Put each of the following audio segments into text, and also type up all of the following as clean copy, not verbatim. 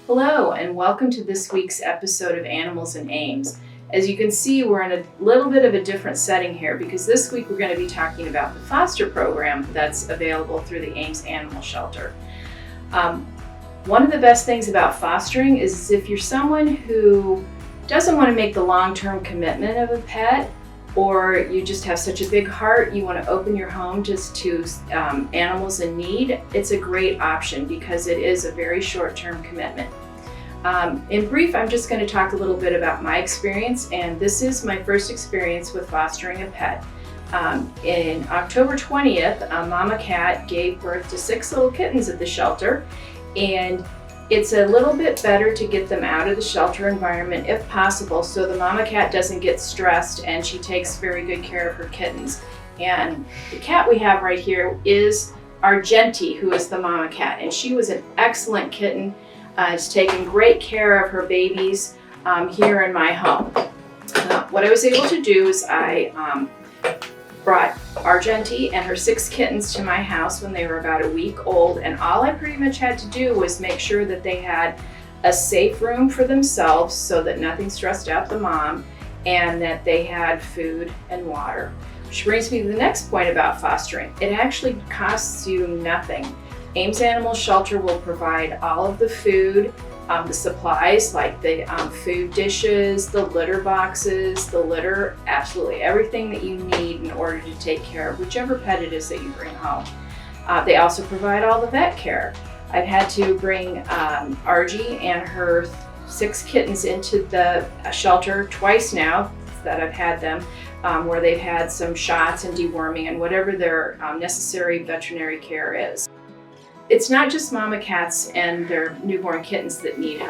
Hello, and welcome to this week's episode of Animals in Ames. As you can see, we're in a little bit of a different setting here because this week we're going to be talking about the foster program that's available through the Ames Animal Shelter. One of the best things about fostering is if you're someone who doesn't want to make the long-term commitment of a pet, or you just have such a big heart, you want to open your home just to animals in need, it's a great option because it is a very short-term commitment. In brief, I'm just going to talk a little bit about my experience, and this is my first experience with fostering a pet. In October 20th, a mama cat gave birth to 6 little kittens at the shelter, and it's a little bit better to get them out of the shelter environment if possible so the mama cat doesn't get stressed and she takes very good care of her kittens. And the cat we have right here is Argenti, who is the mama cat, and she was an excellent kitten. Has taken great care of her babies here in my home. What I was able to do is I brought Argenti and her 6 kittens to my house when they were about a week old, and all I pretty much had to do was make sure that they had a safe room for themselves so that nothing stressed out the mom, and that they had food and water. Which brings me to the next point about fostering. It actually costs you nothing. Ames Animal Shelter will provide all of the food, the supplies like the food dishes, the litter boxes, the litter, absolutely everything that you need in order to take care of whichever pet it is that you bring home. They also provide all the vet care. I've had to bring Argie and her 6 kittens into the shelter twice now that I've had them, where they've had some shots and deworming and whatever their necessary veterinary care is. It's not just mama cats and their newborn kittens that need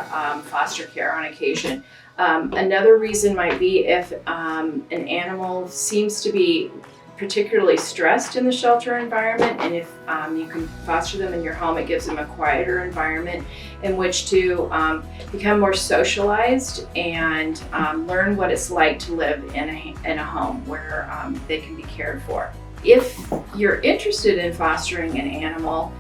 foster care on occasion. Another reason might be if an animal seems to be particularly stressed in the shelter environment, and if you can foster them in your home, it gives them a quieter environment in which to become more socialized and learn what it's like to live in a home where they can be cared for. If you're interested in fostering an animal,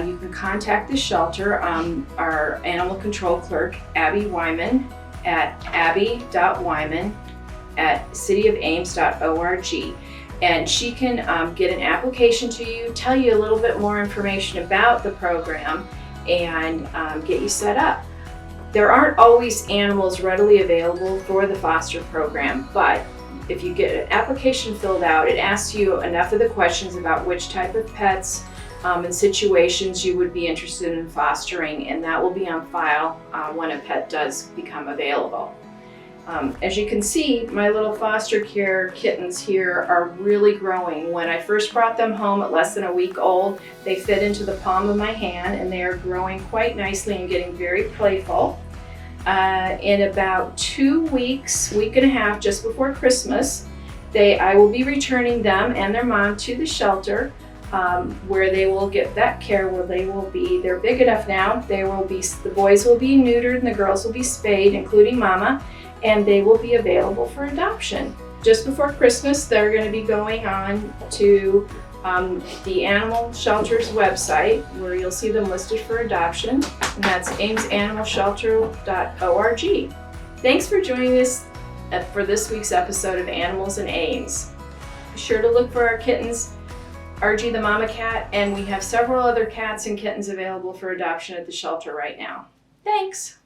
you can contact the shelter, our animal control clerk, Abby Wyman, at abby.wyman@cityofames.org. And she can get an application to you, tell you a little bit more information about the program, and get you set up. There aren't always animals readily available for the foster program, but if you get an application filled out, it asks you enough of the questions about which type of pets and situations you would be interested in fostering, and that will be on file when a pet does become available. As you can see, my little foster care kittens here are really growing. When I first brought them home at less than a week old, they fit into the palm of my hand, and they are growing quite nicely and getting very playful. In about 2 weeks, week and a half, just before Christmas, I will be returning them and their mom to the shelter, where they will get vet care, where they're big enough now, the boys will be neutered and the girls will be spayed, including mama, and they will be available for adoption. Just before Christmas, they're going to be going on to the animal shelter's website, where you'll see them listed for adoption, and that's amesanimalshelter.org. Thanks for joining us for this week's episode of Animals in Ames. Be sure to look for our kittens, Argie the mama cat, and we have several other cats and kittens available for adoption at the shelter right now. Thanks!